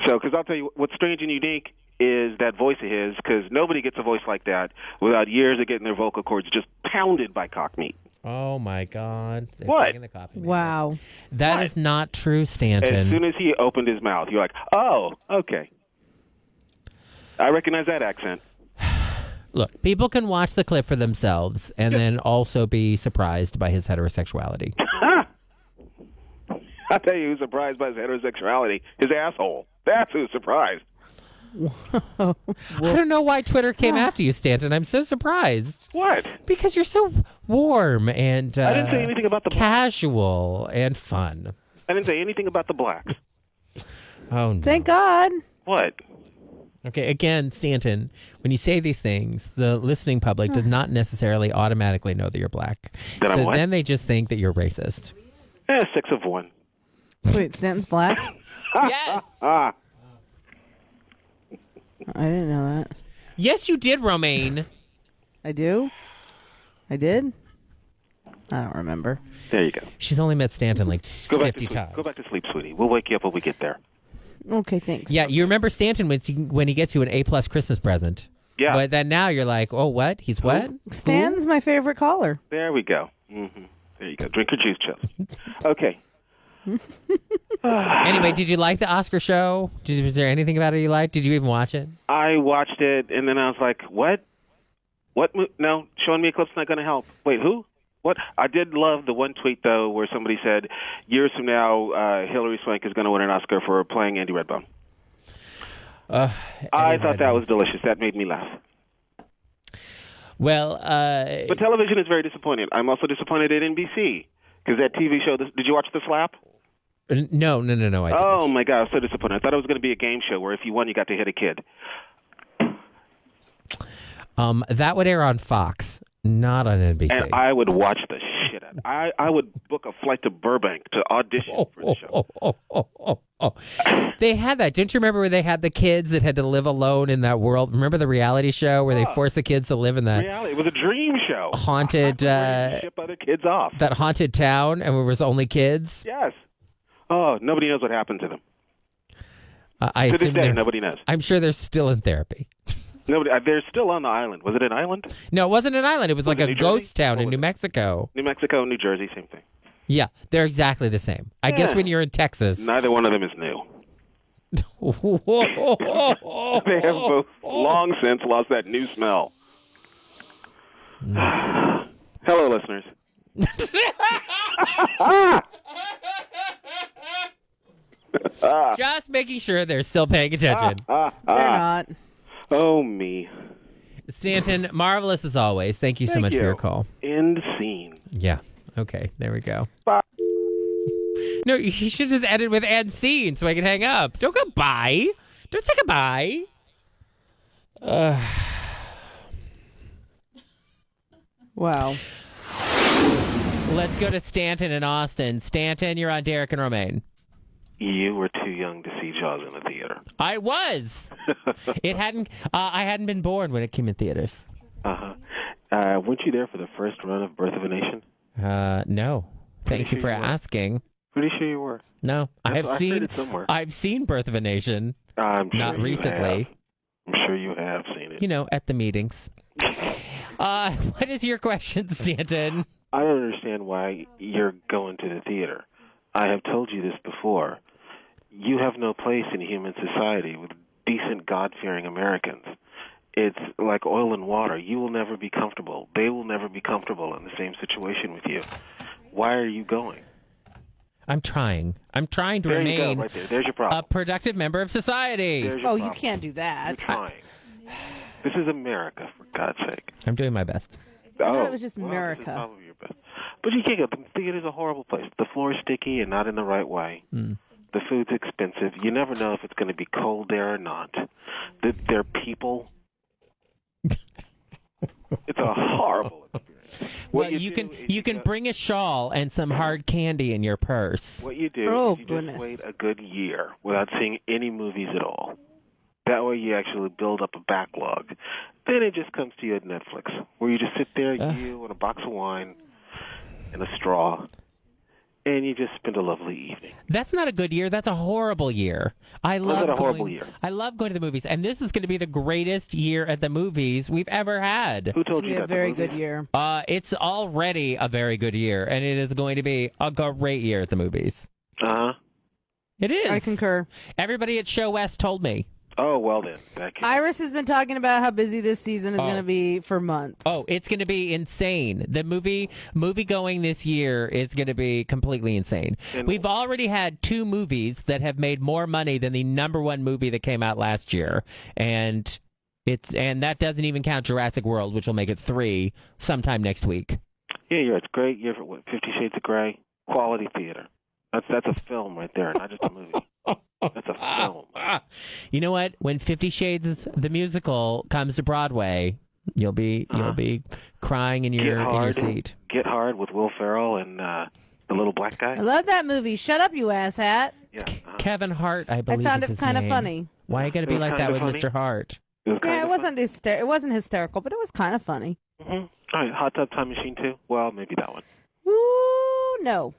So, because I'll tell you what's strange and unique is that voice of his, because nobody gets a voice like that without years of getting their vocal cords just pounded by cock meat. Oh, my God. They're What? taking the coffee. Wow. That is not true, Stanton. As soon as he opened his mouth, you're like, oh, okay. I recognize that accent. Look, people can watch the clip for themselves and then also be surprised by his heterosexuality. I'll tell you who's surprised by his heterosexuality. His asshole. That's who's surprised. I don't know why Twitter came after you, Stanton. I'm so surprised. What? Because you're so warm and I didn't say anything about the casual and fun. I didn't say anything about the blacks. Oh, no. Thank God. What? Okay, again, Stanton, when you say these things, the listening public does not necessarily automatically know that you're black. That I'm so what? then they just think that you're racist. 6 of 1. Wait, Stanton's black? Yes. I didn't know that. Yes, you did, Romaine. I do? I did? I don't remember. There you go. She's only met Stanton like 50 times. Go back to sleep, sweetie. We'll wake you up when we get there. Okay, thanks. Yeah, you remember Stanton when he gets you an A+ Christmas present. Yeah. But then now you're like, oh, what? He's what? Stan's my favorite caller. There we go. Mm-hmm. There you go. Drink your juice, Chelsea. Okay. Anyway, did you like the Oscar show? Was there anything about it you liked? Did you even watch it? I watched it, and then I was like, what? No, showing me a clip's not going to help. Wait, who? What? I did love the one tweet, though, where somebody said, years from now, Hillary Swank is going to win an Oscar for playing Andy Redbone. I thought that was delicious. That made me laugh. Well, but television is very disappointing. I'm also disappointed at NBC, because that TV show, did you watch The Slap? No, I didn't. Oh, my God, I was so disappointed. I thought it was going to be a game show where if you won, you got to hit a kid. That would air on Fox, not on NBC. And I would watch the shit out of it. I would book a flight to Burbank to audition for the show. They had that. Don't you remember where they had the kids that had to live alone in that world? Remember the reality show where they forced the kids to live in that reality? It was a dream show. Haunted, ship other kids off. That haunted town, and where it was only kids. Yes. Oh, nobody knows what happened to them. I to this assume day, nobody knows. I'm sure they're still in therapy. Nobody. They're still on the island. Was it an island? No, it wasn't an island. It was like a ghost town in New Mexico. New Mexico, New Jersey, same thing. Yeah, they're exactly the same. I guess when you're in Texas. Neither one of them is new. They have both long since lost that new smell. Hello, listeners. Just making sure they're still paying attention. They're not. Oh, me. Stanton, marvelous as always. Thank you so much for your call. End scene. Yeah. Okay, there we go. Bye. No, he should just end it with end scene so I can hang up. Don't go bye. Don't say goodbye. Wow. Let's go to Stanton in Austin. Stanton, you're on Derek and Romaine. You were too young to see Jaws in the theater. I was. I hadn't been born when it came in theaters. Weren't you there for the first run of Birth of a Nation? No. Thank you for asking. Pretty sure you were. No, I've seen Birth of a Nation. I'm sure not recently. I'm sure you have seen it. You know, at the meetings. What is your question, Stanton? I don't understand why you're going to the theater. I have told you this before. You have no place in human society with decent, God-fearing Americans. It's like oil and water. You will never be comfortable. They will never be comfortable in the same situation with you. Why are you going? I'm trying to There you go, remain right there. There's your a problem. productive member of society. There's your Oh, problem. you can't do You're that. trying. This is America, for God's sake. I'm doing my best. I thought it was just Well, this is America. probably your best. But you can't go. The theater's a horrible place. The floor is sticky and not in the right way. The food's expensive. You never know if it's going to be cold there or not. They're people. It's a horrible experience. Well, you can bring a shawl and some hard candy in your purse. What you do Oh, is you goodness. just wait a good year without seeing any movies at all. That way you actually build up a backlog. Then it just comes to you at Netflix, where you just sit there, you and a box of wine and a straw, and you just spend a lovely evening. That's not a good year. That's a horrible year. I love a horrible year? I love going to the movies, and this is going to be the greatest year at the movies we've ever had. Who told It's you gonna that? be a very The movies? good year. It's already a very good year, and it is going to be a great year at the movies. Uh-huh. It is. I concur. Everybody at Show West told me. Oh, well then. That can... Iris has been talking about how busy this season is going to be for months. Oh, it's going to be insane. The movie going this year is going to be completely insane. We've already had 2 movies that have made more money than the #1 movie that came out last year, and that doesn't even count Jurassic World, which will make it 3 sometime next week. Yeah, it's a great year for 50 Shades of Grey. Quality theater. That's a film right there, not just a movie. That's a film. You know what? When 50 Shades the musical comes to Broadway, you'll be crying in your seat. Get Hard with Will Ferrell and the little black guy. I love that movie. Shut up, you asshat. Yeah. Kevin Hart, I believe. I found is it his kind of name. funny. Why you got to be like that with Mr. Hart? Yeah, it wasn't hysterical, but it was kind of funny. Mm-hmm. All right, Hot Tub Time Machine 2. Well, maybe that one. Ooh, no.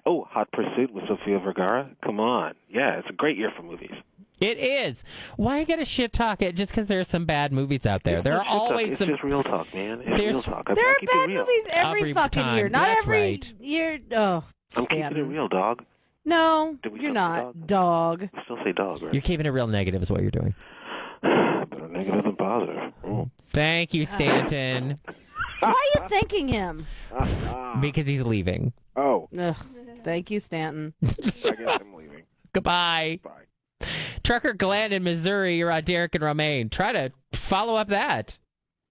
Oh, Hot Pursuit with Sofia Vergara. Come on. Yeah, it's a great year for movies. It is. Why you got to shit talk it just because there's some bad movies out there? There are always some. It's just real talk, man. It's real talk. There are bad movies every fucking time. year. Not That's every right. year. Oh, I'm keeping it real, dog. No, Did we you're still say not. Dog. Still say dog, right? You're keeping it real negative is what you're doing. Better negative than positive. Oh. Thank you, Stanton. Why are you thanking him? Because he's leaving. Oh. Ugh, thank you, Stanton. I guess I'm leaving. Goodbye. Bye. Trucker Glenn in Missouri, you're on Derek and Romaine. Try to follow up that.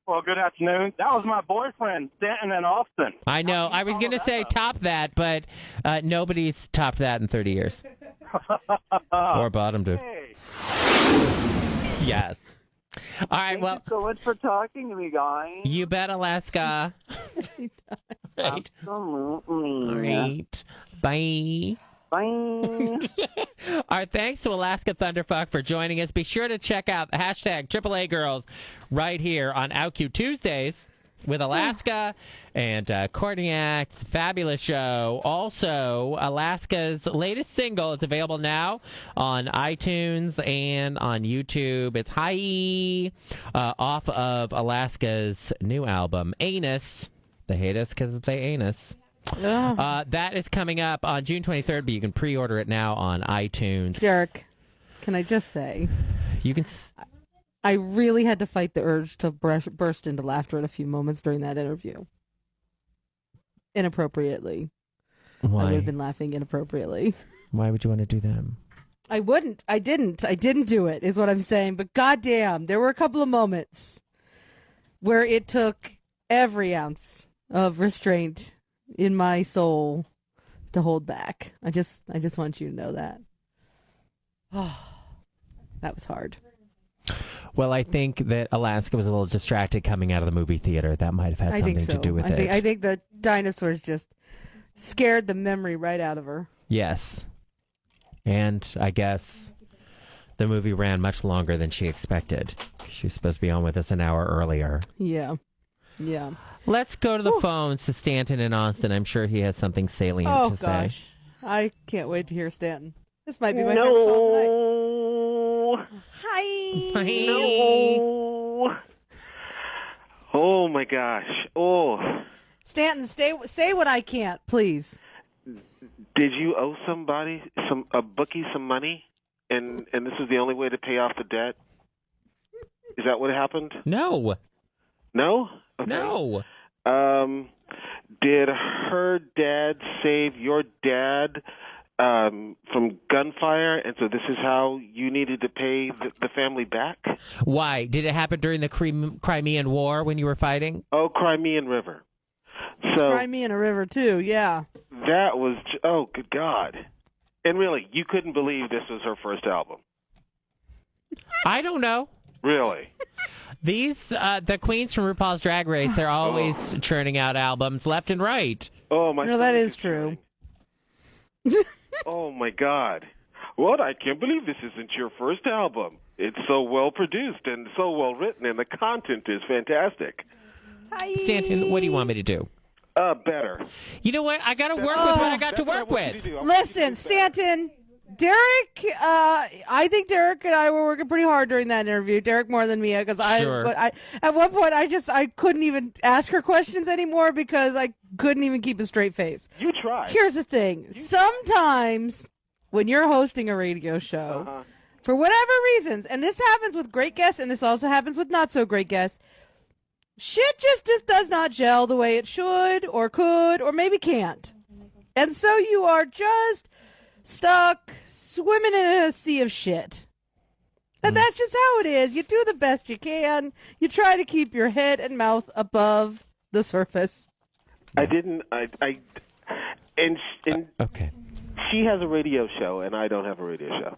Well, good afternoon. That was my boyfriend, Stanton in Austin. I know. I was going to say top that, but nobody's topped that in 30 years. Or bottomed it. Hey. Yes. All right, well. Thank you so much for talking to me, guys. You bet, Alaska. Right. Absolutely. All right. Bye. Bye. All right, thanks to Alaska Thunderfuck for joining us. Be sure to check out the hashtag AAA Girls right here on OutQ Tuesdays with Alaska and Courtney fabulous show. Also, Alaska's latest single is available now on iTunes and on YouTube. It's Hi, off of Alaska's new album, Anus. They hate us because they anus. That is coming up on June 23rd, but you can pre-order it now on iTunes. Derek, can I just say, you can. I really had to fight the urge to burst into laughter at a few moments during that interview. Inappropriately. Why? I would have been laughing inappropriately. Why would you want to do that? I wouldn't. I didn't do it, is what I'm saying. But goddamn, there were a couple of moments where it took every ounce of restraint in my soul to hold back. I just want you to know that. Oh, that was hard. Well, I think that Alaska was a little distracted coming out of the movie theater. That might have had something to do with it. I think the dinosaurs just scared the memory right out of her. Yes. And I guess the movie ran much longer than she expected. She was supposed to be on with us an hour earlier. Yeah. Yeah. Let's go to the phones to Stanton in Austin. I'm sure he has something salient to say. Oh, gosh. I can't wait to hear Stanton. This might be my first call tonight. Hi. No. Oh, my gosh. Oh. Stanton, say what I can't, please. Did you owe somebody, a bookie, some money, and this is the only way to pay off the debt? Is that what happened? No. No? Okay. No. Did her dad save your dad from gunfire, and so this is how you needed to pay the family back? Why? Did it happen during the Crimean War when you were fighting? Oh, Crimean River. So Crimean River, too, yeah. That was, oh, good God. And really, you couldn't believe this was her first album? I don't know. Really? These, the queens from RuPaul's Drag Race, they're always churning out albums left and right. Oh, my God. No, that is true. Oh, my God. What? I can't believe this isn't your first album. It's so well produced and so well written, and the content is fantastic. Hi. Stanton, what do you want me to do? Better. You know what? I got to work with what I got to work with. Listen, Stanton, Derek, I think Derek and I were working pretty hard during that interview. Derek more than me, because Sure. At one point I couldn't even ask her questions anymore because I couldn't even keep a straight face. You tried. Here's the thing: sometimes when you're hosting a radio show, for whatever reasons, and this happens with great guests, and this also happens with not so great guests. Shit just does not gel the way it should or could or maybe can't. And so you are just stuck swimming in a sea of shit. And that's just how it is. You do the best you can. You try to keep your head and mouth above the surface. Okay. She has a radio show, and I don't have a radio show.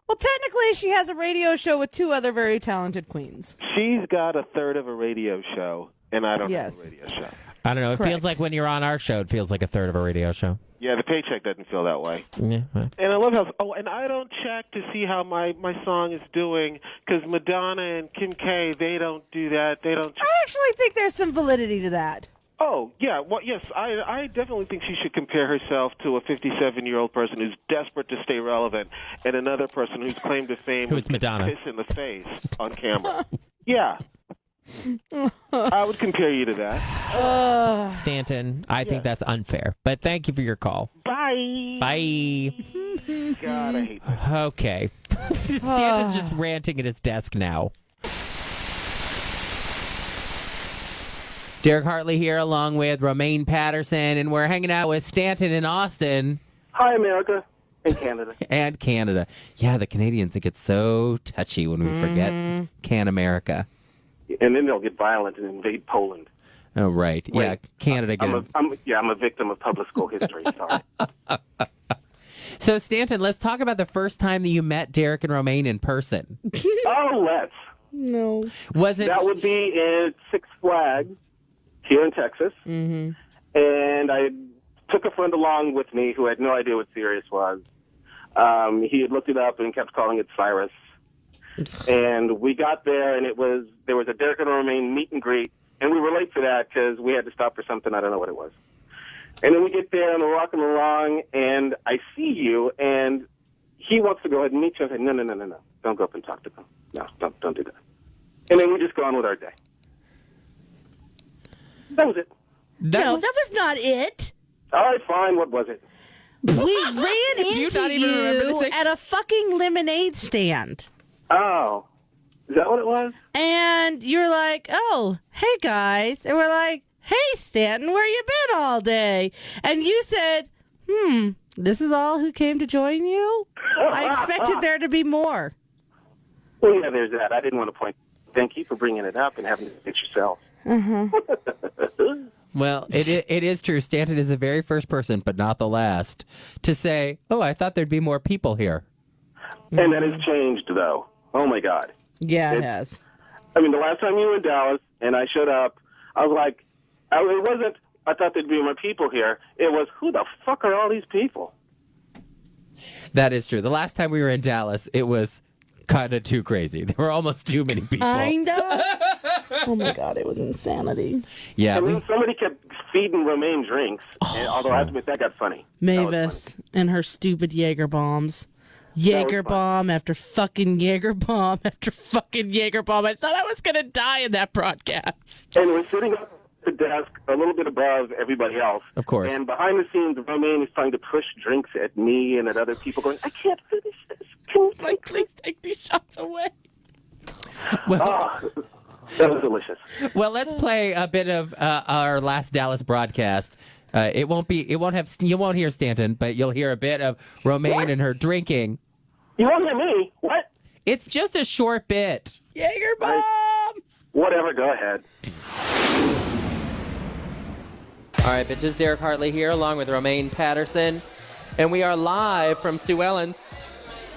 Well, technically, she has a radio show with two other very talented queens. She's got a third of a radio show, and I don't have a radio show. I don't know. It Correct. feels like when you're on our show, it feels like a third of a radio show. Yeah, the paycheck doesn't feel that way. Yeah. Well. And I love how, and I don't check to see how my song is doing, because Madonna and Kim K, they don't do that. They don't. I actually think there's some validity to that. Oh, yeah. Well, yes, I definitely think she should compare herself to a 57-year-old person who's desperate to stay relevant and another person whose claim to fame Who's Madonna? Piss in the face on camera. Yeah. I would compare you to that. Stanton, I think that's unfair. But thank you for your call. Bye. Bye. God, I hate that. Okay. Stanton's just ranting at his desk now. Derek Hartley here along with Romaine Patterson, and we're hanging out with Stanton in Austin. Hi, America and Canada. And Canada. Yeah, the Canadians, they get so touchy when we forget Can America. And then they'll get violent and invade Poland. Oh, right. Wait, yeah, Canada. I'm a victim of public school history. Sorry. So, Stanton, let's talk about the first time that you met Derek and Romaine in person. Oh, let's. No. Was it? That would be in Six Flags here in Texas. Mm-hmm. And I took a friend along with me who had no idea what Sirius was. He had looked it up and kept calling it Cyrus. And we got there, and there was a Derek and Romaine meet and greet, and we were late for that because we had to stop for something. I don't know what it was. And then we get there, and we're walking along, and I see you, and he wants to go ahead and meet you. I said, no. Don't go up and talk to them. No, don't do that. And then we just go on with our day. That was it. No, that was not it. All right, fine. What was it? We ran Do you into not even remember this thing? at a fucking lemonade stand. Oh, is that what it was? And you're like, oh, hey, guys. And we're like, hey, Stanton, where you been all day? And you said, this is all who came to join you? I expected there to be more. Well, yeah, there's that. I didn't want to point. Thank you for bringing it up and having it yourself. Well, it is true. Stanton is the very first person, but not the last, to say, oh, I thought there'd be more people here. And that has changed, though. Oh, my God. Yeah, it has. I mean, the last time you were in Dallas and I showed up, I was like, it wasn't, I thought there'd be more people here. It was, who the fuck are all these people? That is true. The last time we were in Dallas, it was kind of too crazy. There were almost too many people. Kind of. Oh, my God. It was insanity. Yeah. And then somebody kept feeding Romaine drinks, and although I have to admit, that got funny. Mavis and her stupid Jaeger bombs. Jaeger bomb after fucking Jaeger bomb after fucking Jaeger bomb. I thought I was going to die in that broadcast. And we're sitting up at the desk a little bit above everybody else. Of course. And behind the scenes, Romaine is trying to push drinks at me and at other people going, I can't finish this. Please take these shots away. Well, That was delicious. Well, let's play a bit of our last Dallas broadcast. You won't hear Stanton, but you'll hear a bit of Romaine and her drinking. You won't hear me? What? It's just a short bit. Jaeger bomb. Whatever, go ahead. All right, bitches, Derek Hartley here, along with Romaine Patterson, and we are live from Sue Ellen's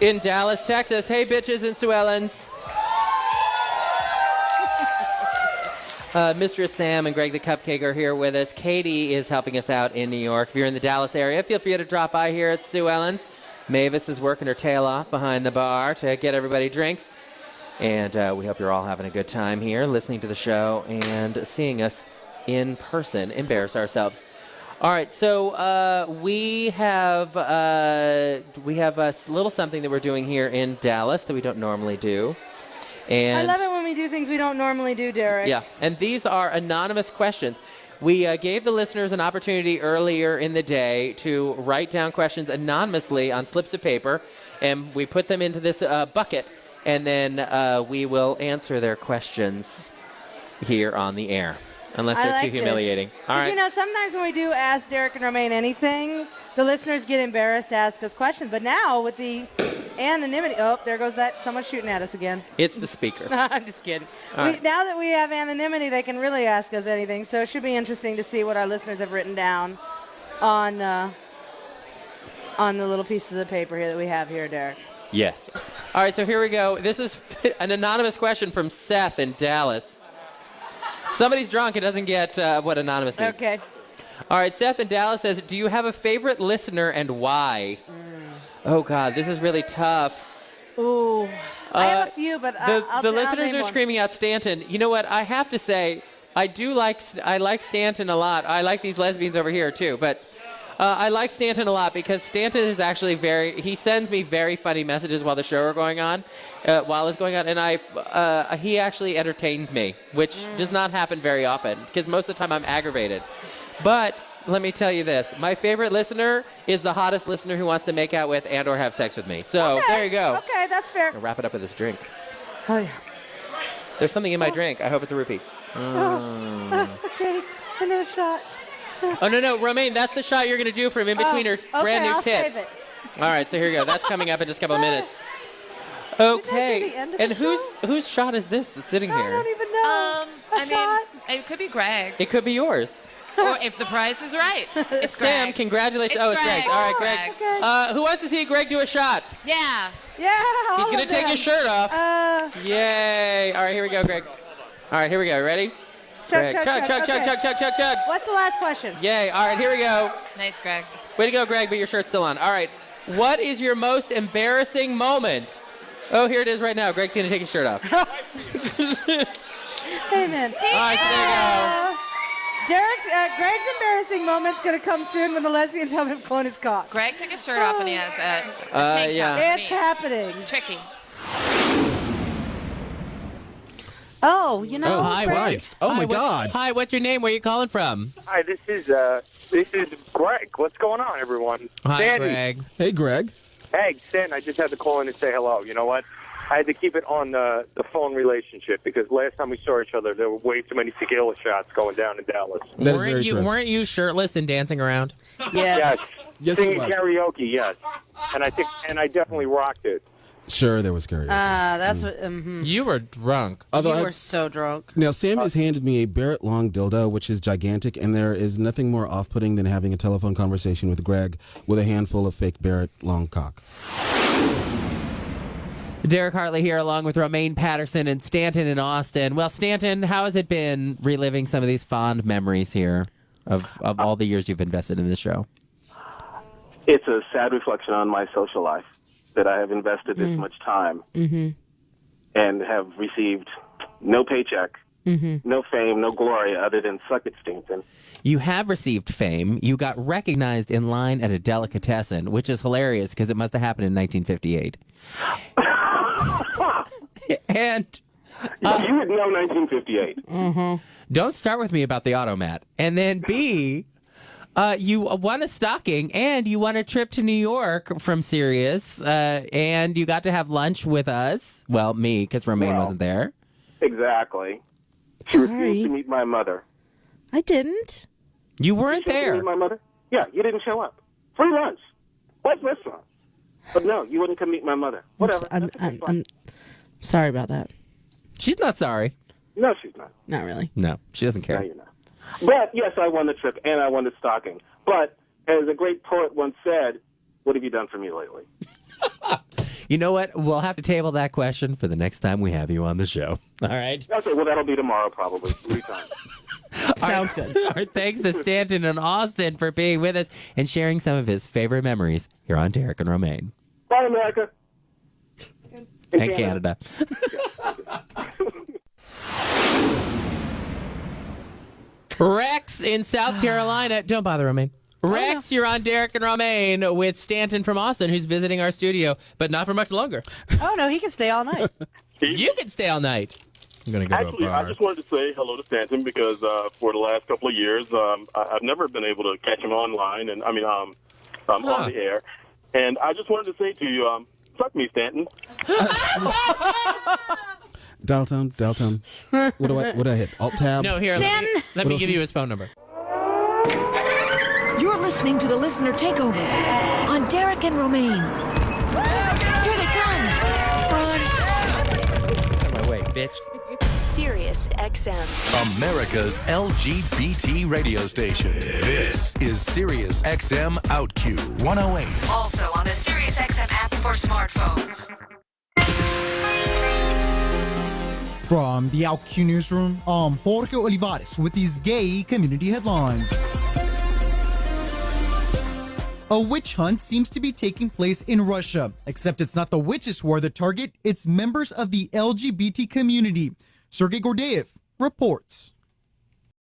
in Dallas, Texas. Hey, bitches in Sue Ellen's. Mistress Sam and Greg the Cupcake are here with us. Katie is helping us out in New York. If you're in the Dallas area, feel free to drop by here at Sue Ellen's. Mavis is working her tail off behind the bar to get everybody drinks. And we hope you're all having a good time here, listening to the show and seeing us in person, embarrass ourselves. All right, so we have a little something that we're doing here in Dallas that we don't normally do. And I love it when we do things we don't normally do, Derek. yeah, and these are anonymous questions. We gave the listeners an opportunity earlier in the day to write down questions anonymously on slips of paper, and we put them into this bucket, and then we will answer their questions here on the air. Unless they're too humiliating. All right. You know, sometimes when we do ask Derek and Romaine anything, the listeners get embarrassed to ask us questions. But now with the anonymity, oh, there goes that. Someone's shooting at us again. It's the speaker. I'm just kidding. Right. Now that we have anonymity, they can really ask us anything. So it should be interesting to see what our listeners have written down on the little pieces of paper here that we have here, Derek. Yes. All right, so here we go. This is an anonymous question from Seth in Dallas. Somebody's drunk. It doesn't get what anonymous means. Okay. All right, Seth in Dallas says, do you have a favorite listener and why? Oh, God, this is really tough. Ooh. I have a few, but the listeners are screaming out Stanton. You know what? I have to say, I like Stanton a lot. I like these lesbians over here, too. But I like Stanton a lot because Stanton is actually he sends me very funny messages while the show is going on, and he actually entertains me, which does not happen very often because most of the time I'm aggravated. But let me tell you this. My favorite listener is the hottest listener who wants to make out with and or have sex with me. So there you go. Okay, that's fair. I'll wrap it up with this drink. Oh, yeah. There's something in my drink. I hope it's a roofie. Okay, another shot. Oh, no, Romaine, that's the shot you're going to do for him in between her brand new I'll tits. save it. All right, so here you go. That's coming up in just a couple of minutes. Okay. And whose shot is this that's sitting here? I don't even know. It could be Greg. It could be yours. Or if the price is right. It's Sam, Greg. congratulations. It's It's Greg. All right, Greg. Okay. Who wants to see Greg do a shot? Yeah. Yeah. He's going to take his shirt off. Yay. All right, here we go, Greg. All right, here we go. Ready? Chug. Chug. What's the last question? Yay. All right, here we go. Nice, Greg. Way to go, Greg, but your shirt's still on. All right. What is your most embarrassing moment? Oh, here it is right now. Greg's going to take his shirt off. Hey, man. All right, so there you go. Greg's embarrassing moment's going to come soon when the lesbians help him clone his cock. Greg took his shirt off and he has a tank top. It's happening. Tricky. Oh, you know. Oh, hi, Christ. Oh, my God. Hi, what's your name? Where are you calling from? Hi, this is Greg. What's going on, everyone? Hi, Sandy. Greg. Hey, Greg. Hey, Stan, I just had to call in and say hello. You know what? I had to keep it on the phone relationship because last time we saw each other, there were way too many tequila shots going down in Dallas. That is very true. Weren't you shirtless and dancing around? Yeah. Yes. Singing karaoke, yes. And I definitely rocked it. Sure, there was karaoke. That's what. You were drunk. You were so drunk. Now, Sam has handed me a Barrett Long dildo, which is gigantic, and there is nothing more off-putting than having a telephone conversation with Greg with a handful of fake Barrett Long cock. Derek Hartley here along with Romaine Patterson and Stanton in Austin. Well, Stanton, how has it been reliving some of these fond memories here of all the years you've invested in this show? It's a sad reflection on my social life that I have invested this much time and have received no paycheck, no fame, no glory other than suck it, Stanton. You have received fame. You got recognized in line at a delicatessen, which is hilarious because it must have happened in 1958. And you would know 1958. Don't start with me about the automat. And then B, you won a stocking and you won a trip to New York from Sirius, and you got to have lunch with us. Well, me, because Romaine wasn't there. Exactly. She refused to meet my mother. I didn't. You weren't You there. meet my mother? Yeah, you didn't show up. Free lunch. What restaurant? But no, you wouldn't come meet my mother. Whatever. I'm sorry about that. She's not sorry. No, she's not. Not really. No, she doesn't care. No, you're not. But, yes, I won the trip, and I won the stocking. But, as a great poet once said, what have you done for me lately? You know what? We'll have to table that question for the next time we have you on the show. All right? Okay, well, that'll be tomorrow probably. 3 times. Sounds good. Our thanks to Stanton and Austin for being with us and sharing some of his favorite memories here on Derek and Romaine. Bye, America. And Canada. Rex in South Carolina. Don't bother, Romaine. Rex, you're on Derek and Romaine with Stanton from Austin, who's visiting our studio, but not for much longer. Oh, no, he can stay all night. You can stay all night. I'm going to go Actually, to a bar. I just wanted to say hello to Stanton because for the last couple of years, I've never been able to catch him online, and on the air. And I just wanted to say to you, fuck me, Stanton. Dial tone. What do I hit? Alt tab? No, here, let me give you his phone number. You're listening to the Listener Takeover on Derek and Romaine. Here they come. Run. Out of my way, bitch. Sirius XM. America's LGBT radio station. This is Sirius XM OutQ 108. Also on the Sirius XM app for smartphones. From the OutQ newsroom, I'm Jorge Olivares with these gay community headlines. A witch hunt seems to be taking place in Russia, except it's not the witches who are the target, it's members of the LGBT community. Sergei Gordeev reports.